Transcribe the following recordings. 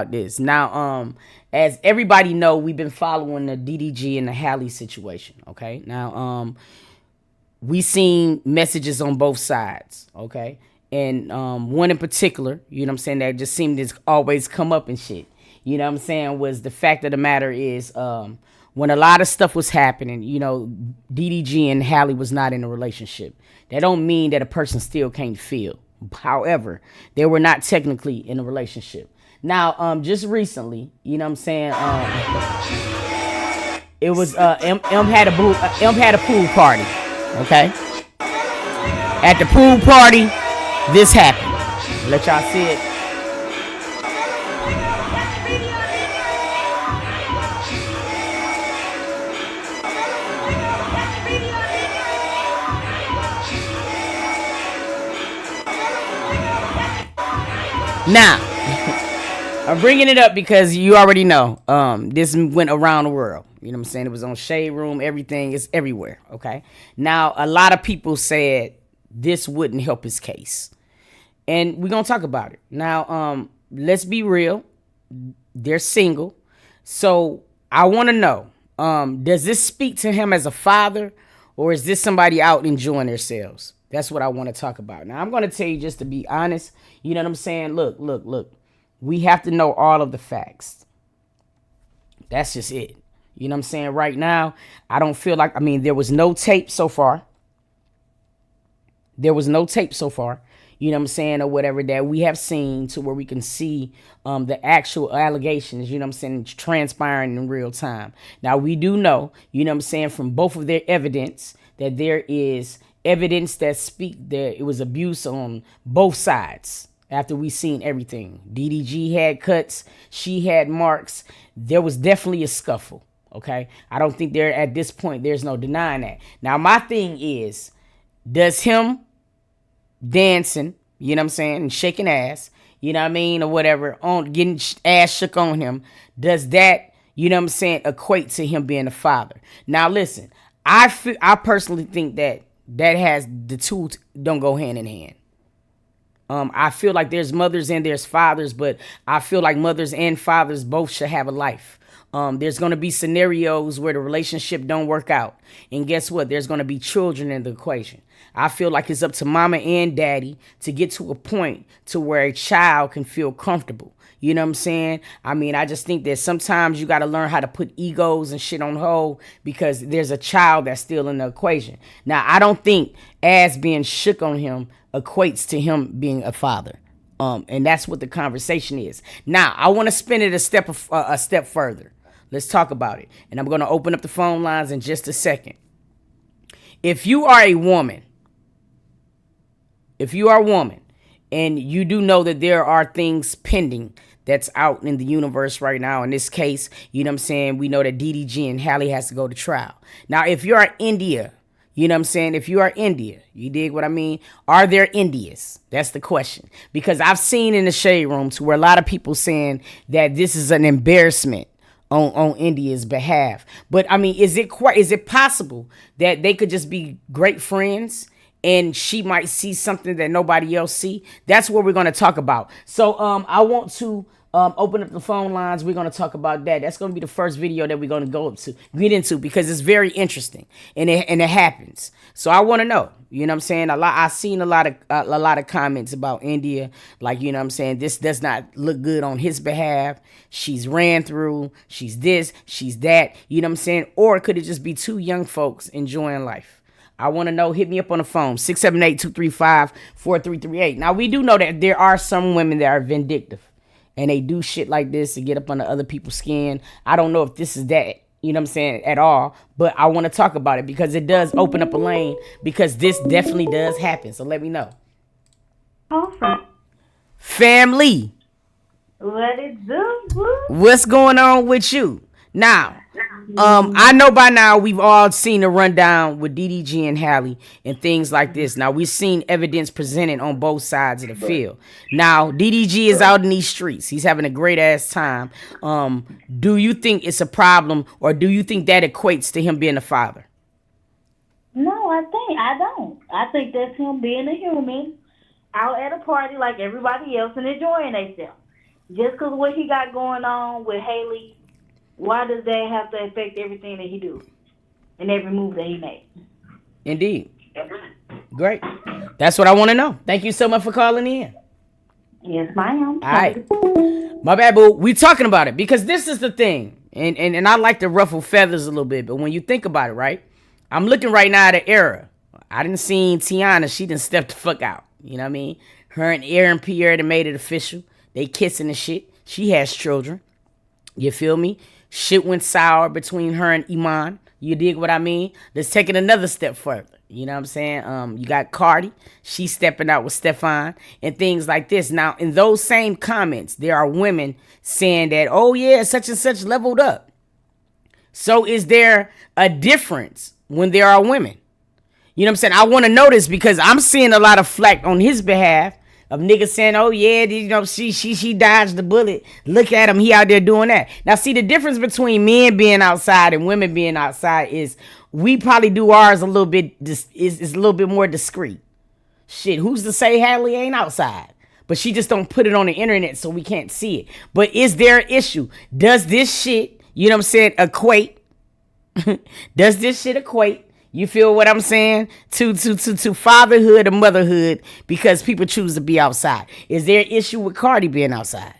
this. Now, as everybody know, we've been following the DDG and the Halle situation. Okay. Now, we seen messages on both sides. Okay. And one in particular, you know what I'm saying, that just seemed to always come up and shit. You know what I'm saying, was the fact of the matter is, when a lot of stuff was happening, you know, DDG and Halle was not in a relationship. That don't mean that a person still can't feel. However, they were not technically in a relationship. Now, just recently, you know what I'm saying, it was M had a pool party. Okay, at the pool party, this happened. Let y'all see it. Now, I'm bringing it up because you already know, this went around the world. You know what I'm saying? It was on Shade Room. Everything is everywhere. Okay. Now, a lot of people said this wouldn't help his case. And we're going to talk about it. Now, let's be real. They're single. So I want to know, does this speak to him as a father, or is this somebody out enjoying themselves? That's what I want to talk about. Now, I'm going to tell you, just to be honest, you know what I'm saying? Look. We have to know all of the facts. That's just it. You know what I'm saying? Right now, I don't feel like, there was no tape so far. There was no tape so far, you know what I'm saying, or whatever, that we have seen to where we can see the actual allegations, you know what I'm saying, transpiring in real time. Now, we do know, you know what I'm saying, from both of their evidence, that there is evidence that speak that it was abuse on both sides. After we seen everything, DDG had cuts, she had marks. There was definitely a scuffle. Okay, I don't think there at this point there's no denying that. Now, my thing is, does him dancing, you know what I'm saying, and shaking ass, you know what I mean, or whatever, on getting ass shook on him, does that, you know what I'm saying, equate to him being a father? Now, listen, I personally think that has the two don't go hand in hand. I feel like there's mothers and there's fathers, but I feel like mothers and fathers both should have a life. There's going to be scenarios where the relationship don't work out. And guess what? There's going to be children in the equation. I feel like it's up to mama and daddy to get to a point to where a child can feel comfortable. You know what I'm saying? I just think that sometimes you got to learn how to put egos and shit on hold, because there's a child that's still in the equation. Now, I don't think ass being shook on him equates to him being a father. And that's what the conversation is. Now, I want to spin it a step further. Let's talk about it. And I'm going to open up the phone lines in just a second. If you are a woman, and you do know that there are things pending that's out in the universe right now, in this case, you know what I'm saying, we know that DDG and Halle has to go to trial. Now, if you are India, you know what I'm saying, if you are India, you dig what I mean? Are there Indias? That's the question. Because I've seen in the shade rooms where a lot of people saying that this is an embarrassment on India's behalf. But is it possible that they could just be great friends and she might see something that nobody else see? That's what we're going to talk about. So I want to open up the phone lines. We're going to talk about that. That's going to be the first video that we're going to get into, because it's very interesting and it happens. So I want to know, you know what I'm saying? I've seen a lot of comments about India, like, you know what I'm saying, this does not look good on his behalf. She's ran through, she's this, she's that, you know what I'm saying? Or could it just be two young folks enjoying life? I want to know. Hit me up on the phone, 678-235-4338. Now, we do know that there are some women that are vindictive, and they do shit like this to get up under other people's skin. I don't know if this is that, you know what I'm saying, at all. But I want to talk about it because it does open up a lane, because this definitely does happen. So let me know. Awesome. Family. What it do? What's going on with you? Now, I know by now we've all seen the rundown with DDG and Halle and things like this. Now, we've seen evidence presented on both sides of the field. Now, DDG is out in these streets. He's having a great ass time. Do you think it's a problem, or do you think that equates to him being a father? No, I don't. I think that's him being a human out at a party like everybody else and enjoying themselves. Just because what he got going on with Haley, why does that have to affect everything that he do and every move that he makes? Indeed. Great. That's what I want to know. Thank you so much for calling in. Yes, ma'am. All right. My bad, boo. We talking about it because this is the thing. And I like to ruffle feathers a little bit, but when you think about it, right? I'm looking right now at an era. I didn't see Tiana. She didn't step the fuck out. You know what I mean? Her and Aaron Pierre that made it official. They kissing and shit. She has children. You feel me? Shit went sour between her and Iman. You dig what I mean? Let's take it another step further. You know what I'm saying? You got Cardi. She's stepping out with Stefan and things like this. Now, in those same comments, there are women saying that, oh yeah, such and such leveled up. So is there a difference when there are women? You know what I'm saying? I want to know this because I'm seeing a lot of flack on his behalf of niggas saying, oh yeah, you know, she dodged the bullet. Look at him, he out there doing that. Now see, the difference between men being outside and women being outside is we probably do ours a little bit, is a little bit more discreet. Shit, who's to say Halle ain't outside? But she just don't put it on the internet so we can't see it. But is there an issue? Does this shit, you know what I'm saying, equate? Does this shit equate? You feel what I'm saying? To fatherhood and motherhood because people choose to be outside. Is there an issue with Cardi being outside?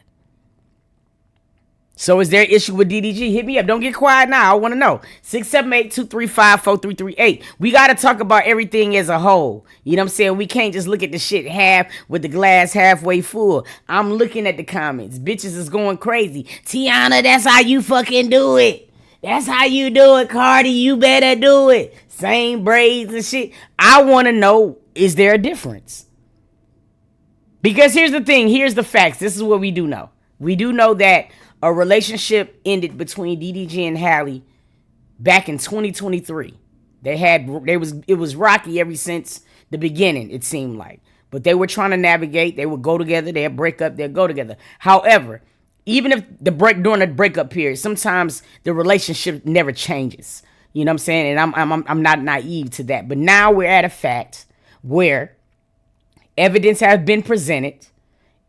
So is there an issue with DDG? Hit me up. Don't get quiet now. I want to know. 678-235-4338. We got to talk about everything as a whole. You know what I'm saying? We can't just look at the shit half with the glass halfway full. I'm looking at the comments. Bitches is going crazy. Tiana, that's how you fucking do it. That's how you do it, Cardi. You better do it. Same braids and shit. I want to know, is there a difference? Because here's the thing. Here's the facts. This is what we do know. We do know that a relationship ended between DDG and Halle back in 2023. It was rocky ever since the beginning, it seemed like. But they were trying to navigate. They would go together. They'd break up. They'd go together. However, even if during the breakup period, sometimes the relationship never changes. You know what I'm saying? And I'm not naive to that. But now we're at a fact where evidence has been presented.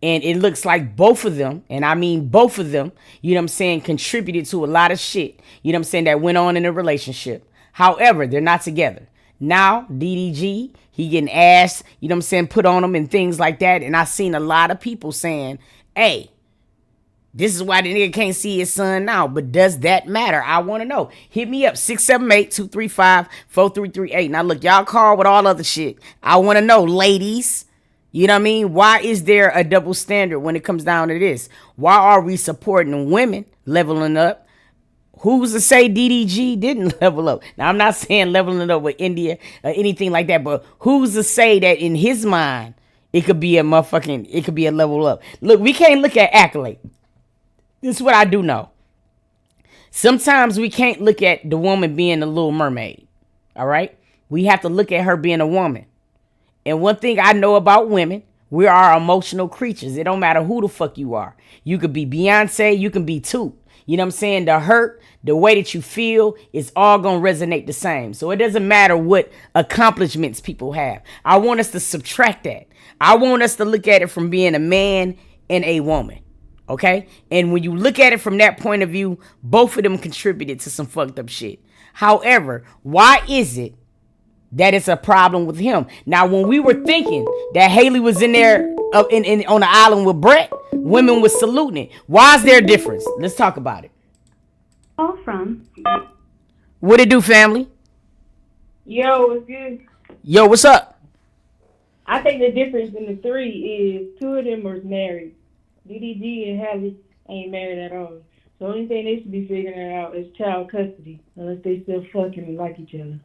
And it looks like both of them, and I mean both of them, you know what I'm saying, contributed to a lot of shit, you know what I'm saying, that went on in a relationship. However, they're not together. Now, DDG, he getting ass, you know what I'm saying, put on him and things like that. And I seen a lot of people saying, hey, this is why the nigga can't see his son now. But does that matter? I want to know. Hit me up, 678-235-4338. Now, look, y'all call with all other shit. I want to know, ladies. You know what I mean? Why is there a double standard when it comes down to this? Why are we supporting women leveling up? Who's to say DDG didn't level up? Now, I'm not saying leveling up with India or anything like that, but who's to say that in his mind, it could be a level up? Look, we can't look at accolade. This is what I do know. Sometimes we can't look at the woman being a little mermaid. All right? We have to look at her being a woman. And one thing I know about women, we are emotional creatures. It don't matter who the fuck you are. You could be Beyonce, you can be too. You know what I'm saying? The hurt, the way that you feel, is all going to resonate the same. So it doesn't matter what accomplishments people have. I want us to subtract that. I want us to look at it from being a man and a woman. Okay? And when you look at it from that point of view, both of them contributed to some fucked up shit. However, why is it that it's a problem with him? Now, when we were thinking that Halle was in there on the island with Brett, women was saluting it. Why is there a difference? Let's talk about it. Call from. What it do, family? Yo, what's good? Yo, what's up? I think the difference in the three is two of them are married. DDG and Halle ain't married at all. So the only thing they should be figuring out is child custody, unless they still fucking and like each other.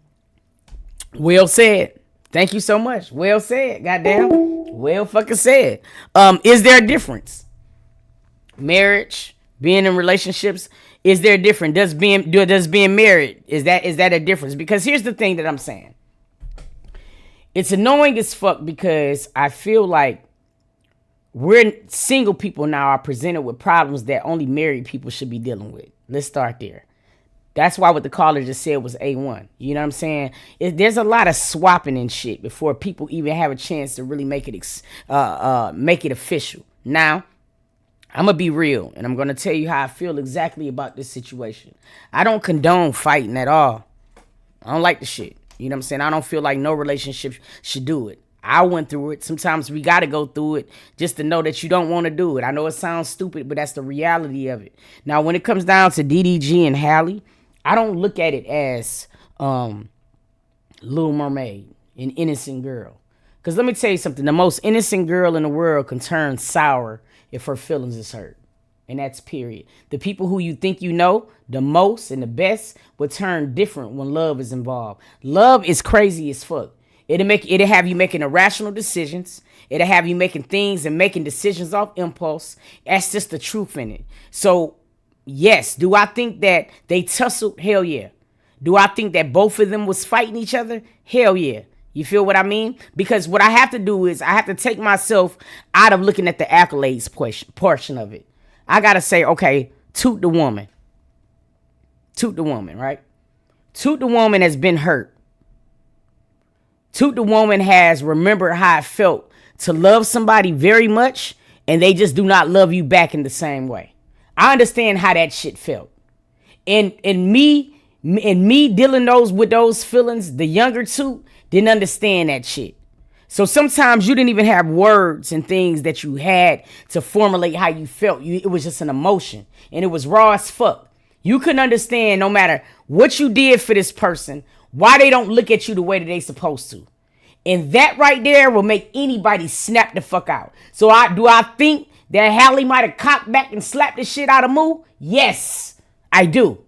Well said. Thank you so much. Well said. Goddamn. Well fucking said. Is there a difference? Marriage, being in relationships, is there a difference? Does being married, is that a difference? Because here's the thing that I'm saying. It's annoying as fuck because I feel like we're single people now are presented with problems that only married people should be dealing with. Let's start there. That's why what the caller just said was A1. You know what I'm saying? There's a lot of swapping and shit before people even have a chance to really make it official. Now, I'm going to be real, and I'm going to tell you how I feel exactly about this situation. I don't condone fighting at all. I don't like the shit. You know what I'm saying? I don't feel like no relationship should do it. I went through it. Sometimes we got to go through it just to know that you don't want to do it. I know it sounds stupid, but that's the reality of it. Now, when it comes down to DDG and Halle, I don't look at it as Little Mermaid, an innocent girl. Because let me tell you something. The most innocent girl in the world can turn sour if her feelings is hurt. And that's period. The people who you think you know the most and the best will turn different when love is involved. Love is crazy as fuck. It'll have you making irrational decisions. It'll have you making things and making decisions off impulse. That's just the truth in it. So, yes, do I think that they tussled? Hell yeah. Do I think that both of them was fighting each other? Hell yeah. You feel what I mean? Because what I have to do is I have to take myself out of looking at the accolades portion of it. I got to say, okay, toot the woman. Toot the woman, right? Toot the woman has been hurt. Toot the woman has remembered how it felt to love somebody very much and they just do not love you back in the same way. I understand how that shit felt. And me dealing with those feelings, the younger Toot didn't understand that shit. So sometimes you didn't even have words and things that you had to formulate how you felt. It was just an emotion and it was raw as fuck. You couldn't understand no matter what you did for this person, why they don't look at you the way that they supposed to. And that right there will make anybody snap the fuck out. So do I think that Halle might have cocked back and slapped the shit out of Moo? Yes, I do.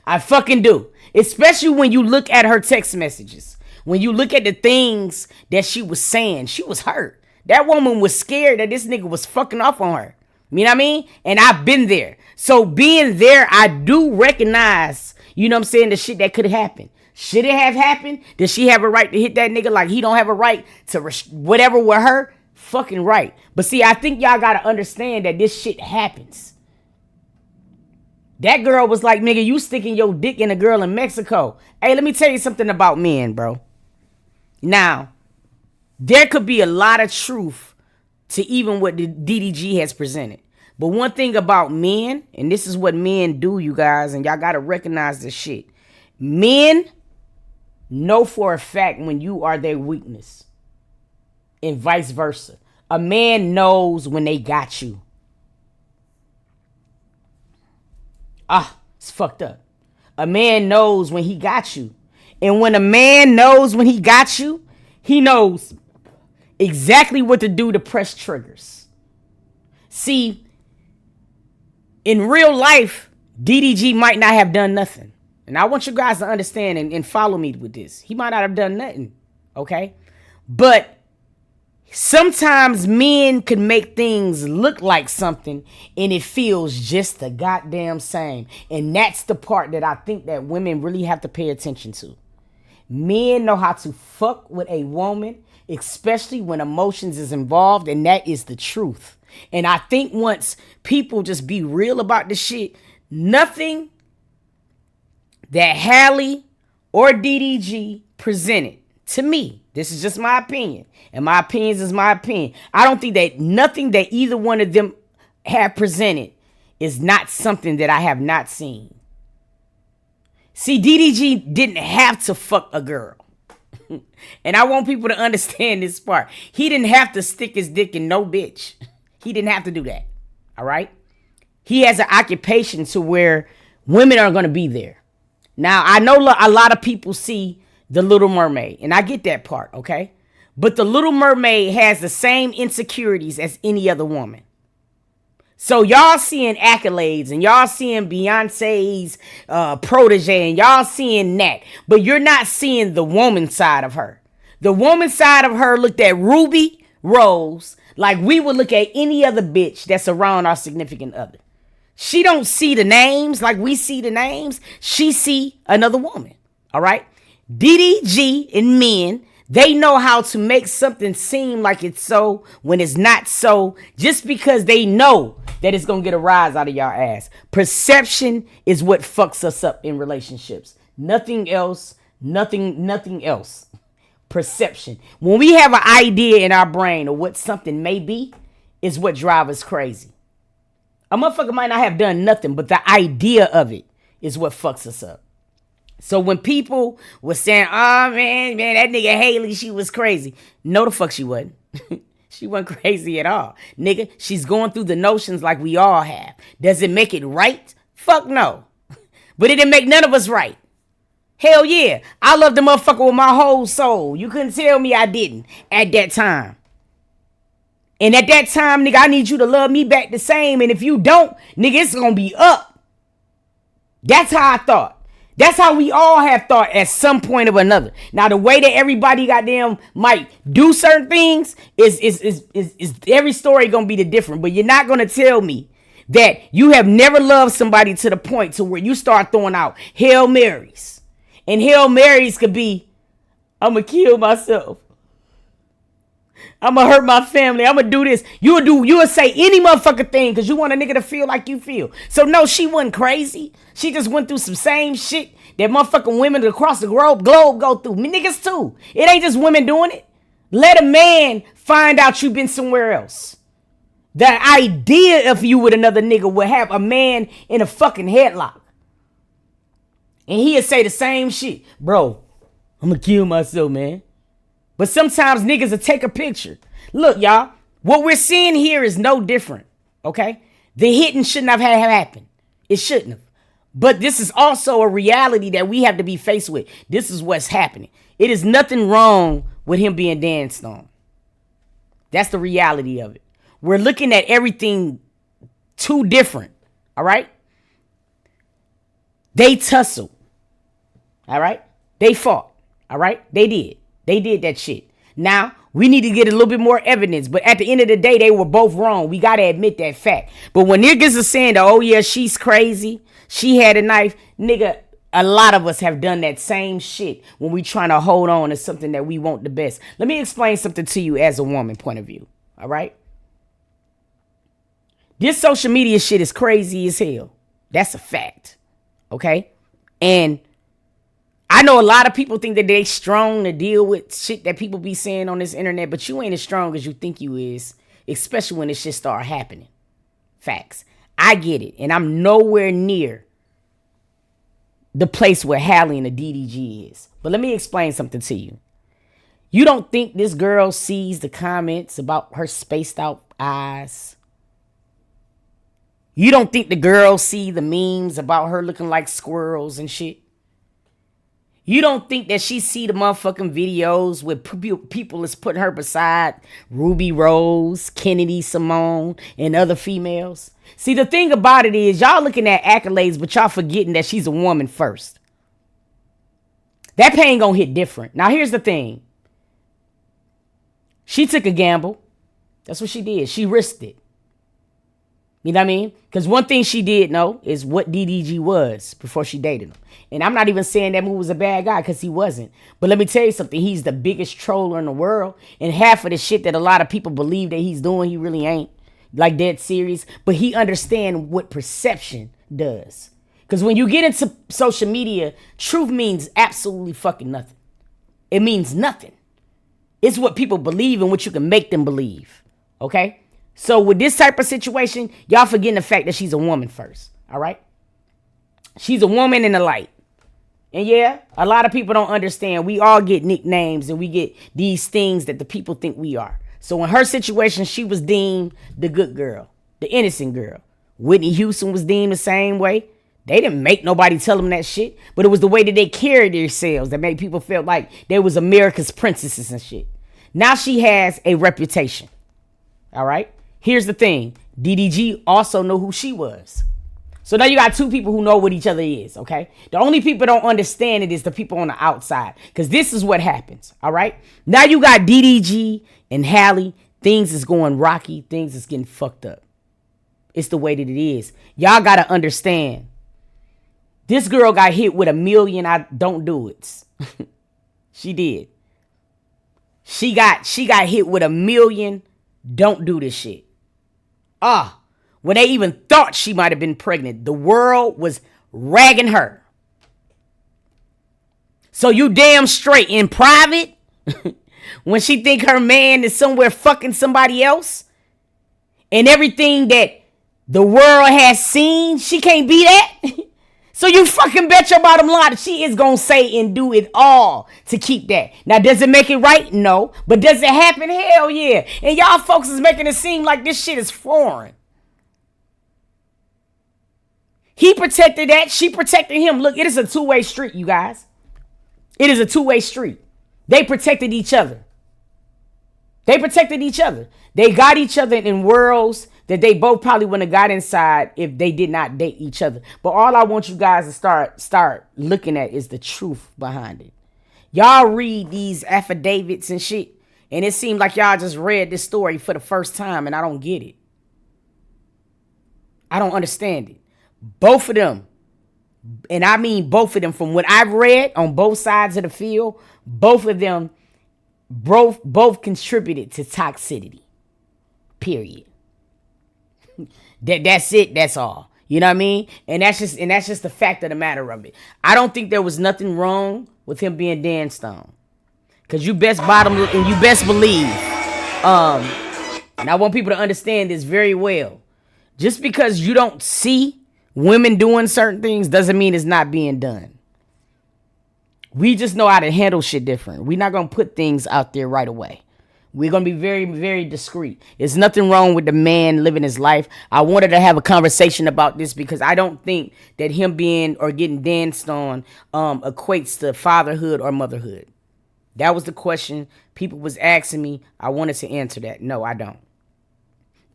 I fucking do. Especially when you look at her text messages. When you look at the things that she was saying, she was hurt. That woman was scared that this nigga was fucking off on her. You know what I mean? And I've been there. So being there, I do recognize, you know what I'm saying, the shit that could have happened. Should it have happened? Does she have a right to hit that nigga like he don't have a right to whatever with her? Fucking right. But see, I think y'all got to understand that this shit happens. That girl was like, nigga, you sticking your dick in a girl in Mexico. Hey, let me tell you something about men, bro. Now, there could be a lot of truth to even what the DDG has presented. But one thing about men, and this is what men do, you guys, and y'all got to recognize this shit. Men know for a fact when you are their weakness. And vice versa. A man knows when they got you. It's fucked up. A man knows when he got you. And when a man knows when he got you, he knows exactly what to do to press triggers. See, in real life, DDG might not have done nothing. And I want you guys to understand and follow me with this. He might not have done nothing, okay? But sometimes men can make things look like something and it feels just the goddamn same. And that's the part that I think that women really have to pay attention to. Men know how to fuck with a woman, especially when emotions is involved, and that is the truth. And I think once people just be real about the shit, nothing that Halle or DDG presented to me, this is just my opinion, and my opinions is my opinion. I don't think that nothing that either one of them have presented is not something that I have not seen. See, DDG didn't have to fuck a girl. And I want people to understand this part. He didn't have to stick his dick in no bitch. He didn't have to do that. All right? He has an occupation to where women are going to be there. Now, I know a lot of people see The Little Mermaid, and I get that part, okay? But The Little Mermaid has the same insecurities as any other woman. So y'all seeing accolades and y'all seeing Beyonce's protege and y'all seeing that. But you're not seeing the woman side of her. The woman side of her looked at Ruby Rose like we would look at any other bitch that's around our significant other. She don't see the names like we see the names. She see another woman. All right? DDG and men, they know how to make something seem like it's so when it's not so, just because they know that it's going to get a rise out of y'all ass. Perception is what fucks us up in relationships. Nothing else. Nothing else. Perception. When we have an idea in our brain of what something may be, is what drives us crazy. A motherfucker might not have done nothing, but the idea of it is what fucks us up. So when people were saying, oh man, that nigga Haley, she was crazy. No, the fuck she wasn't. She wasn't crazy at all. Nigga, she's going through the notions like we all have. Does it make it right? Fuck no. But it didn't make none of us right. Hell yeah. I love the motherfucker with my whole soul. You couldn't tell me I didn't at that time. And at that time, nigga, I need you to love me back the same. And if you don't, nigga, it's gonna be up. That's how I thought. That's how we all have thought at some point or another. Now, the way that everybody goddamn might do certain things is every story gonna be the different. But you're not gonna tell me that you have never loved somebody to the point to where you start throwing out Hail Marys. And Hail Marys could be, I'm gonna kill myself. I'm gonna hurt my family. I'm gonna do this. You'll say any motherfucking thing because you want a nigga to feel like you feel. So no, she wasn't crazy. She just went through some same shit that motherfucking women across the globe go through. Me niggas too. It ain't just women doing it. Let a man find out you been somewhere else. The idea of you with another nigga would have a man in a fucking headlock. And he'll say the same shit. Bro, I'm gonna kill myself, man. But sometimes niggas will take a picture. Look, y'all, what we're seeing here is no different, okay? The hitting shouldn't have had happened. It shouldn't have. But this is also a reality that we have to be faced with. This is what's happening. It is nothing wrong with him being danced on. That's the reality of it. We're looking at everything too different, all right? They tussled, all right? They fought, all right? They did that shit. Now, we need to get a little bit more evidence. But at the end of the day, they were both wrong. We got to admit that fact. But when niggas are saying that, oh yeah, she's crazy, she had a knife, nigga, a lot of us have done that same shit when we trying to hold on to something that we want the best. Let me explain something to you as a woman point of view, all right? This social media shit is crazy as hell. That's a fact, okay? And I know a lot of people think that they strong to deal with shit that people be saying on this internet, but you ain't as strong as you think you is, especially when this shit start happening. Facts. I get it, and I'm nowhere near the place where Halle and the DDG is. But let me explain something to you. You don't think this girl sees the comments about her spaced out eyes? You don't think the girl see the memes about her looking like squirrels and shit? You don't think that she see the motherfucking videos with people is putting her beside Ruby Rose, Kennedy Simone, and other females? See, the thing about it is y'all looking at accolades, but y'all forgetting that she's a woman first. That pain gonna hit different. Now, here's the thing. She took a gamble. That's what she did. She risked it. You know what I mean? Because one thing she did know is what DDG was before she dated him. And I'm not even saying that move was a bad guy, because he wasn't. But let me tell you something. He's the biggest troller in the world. And half of the shit that a lot of people believe that he's doing, he really ain't. Like, dead serious. But he understands what perception does. Because when you get into social media, truth means absolutely fucking nothing. It means nothing. It's what people believe and what you can make them believe. Okay? So with this type of situation, y'all forgetting the fact that she's a woman first. All right? She's a woman in the light. And yeah, a lot of people don't understand. We all get nicknames and we get these things that the people think we are. So in her situation, she was deemed the good girl, the innocent girl. Whitney Houston was deemed the same way. They didn't make nobody tell them that shit, but it was the way that they carried themselves that made people feel like they was America's princesses and shit. Now she has a reputation. All right? Here's the thing. DDG also know who she was. So now you got two people who know what each other is, okay? The only people don't understand it is the people on the outside. Because this is what happens, all right? Now you got DDG and Halle. Things is going rocky. Things is getting fucked up. It's the way that it is. Y'all got to understand. This girl got hit with 1 million I don't do it. She did. She got hit with 1 million don't do this shit. When they even thought she might have been pregnant, the world was ragging her. So you damn straight in private, when she think her man is somewhere fucking somebody else, and everything that the world has seen, she can't be that. So you fucking bet your bottom line that she is gonna say and do it all to keep that. Now, does it make it right? No. But does it happen? Hell yeah. And y'all folks is making it seem like this shit is foreign. He protected that. She protected him. Look, it is a two-way street, you guys. It is a two-way street. They protected each other. They protected each other. They got each other in worlds that they both probably wouldn't have got inside if they did not date each other. But all I want you guys to start looking at is the truth behind it. Y'all read these affidavits and shit, and it seems like y'all just read this story for the first time, and I don't get it. I don't understand it. Both of them, and I mean both of them, from what I've read on both sides of the field, both of them both contributed to toxicity. Period. That's it. That's all. You know what I mean? And that's just the fact of the matter of it. I don't think there was nothing wrong with him being danced on. Cause you best bottom and you best believe. And I want people to understand this very well. Just because you don't see women doing certain things doesn't mean it's not being done. We just know how to handle shit different. We're not gonna put things out there right away. We're going to be very, very discreet. There's nothing wrong with the man living his life. I wanted to have a conversation about this because I don't think that him being or getting danced on equates to fatherhood or motherhood. That was the question people was asking me. I wanted to answer that. No, I don't.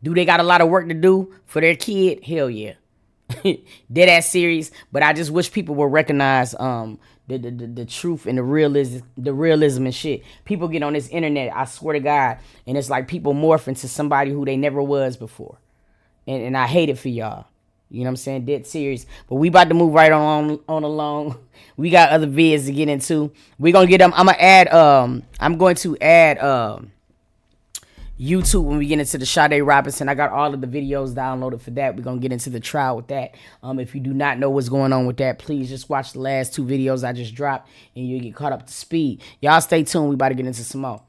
Do they got a lot of work to do for their kid? Hell yeah. Dead ass serious. But I just wish people would recognize the truth and the realism and shit. People get on this internet, I swear to God, and it's like people morph into somebody who they never was before. And I hate it for y'all. You know what I'm saying? Dead serious. But we about to move right on along. We got other vids to get into. We're gonna get them. I'm going to add YouTube when we get into the Sade Robinson. I got all of the videos downloaded for that. We're going to get into the trial with that. If you do not know what's going on with that, please just watch the last two videos I just dropped and you'll get caught up to speed. Y'all stay tuned. We about to get into some more.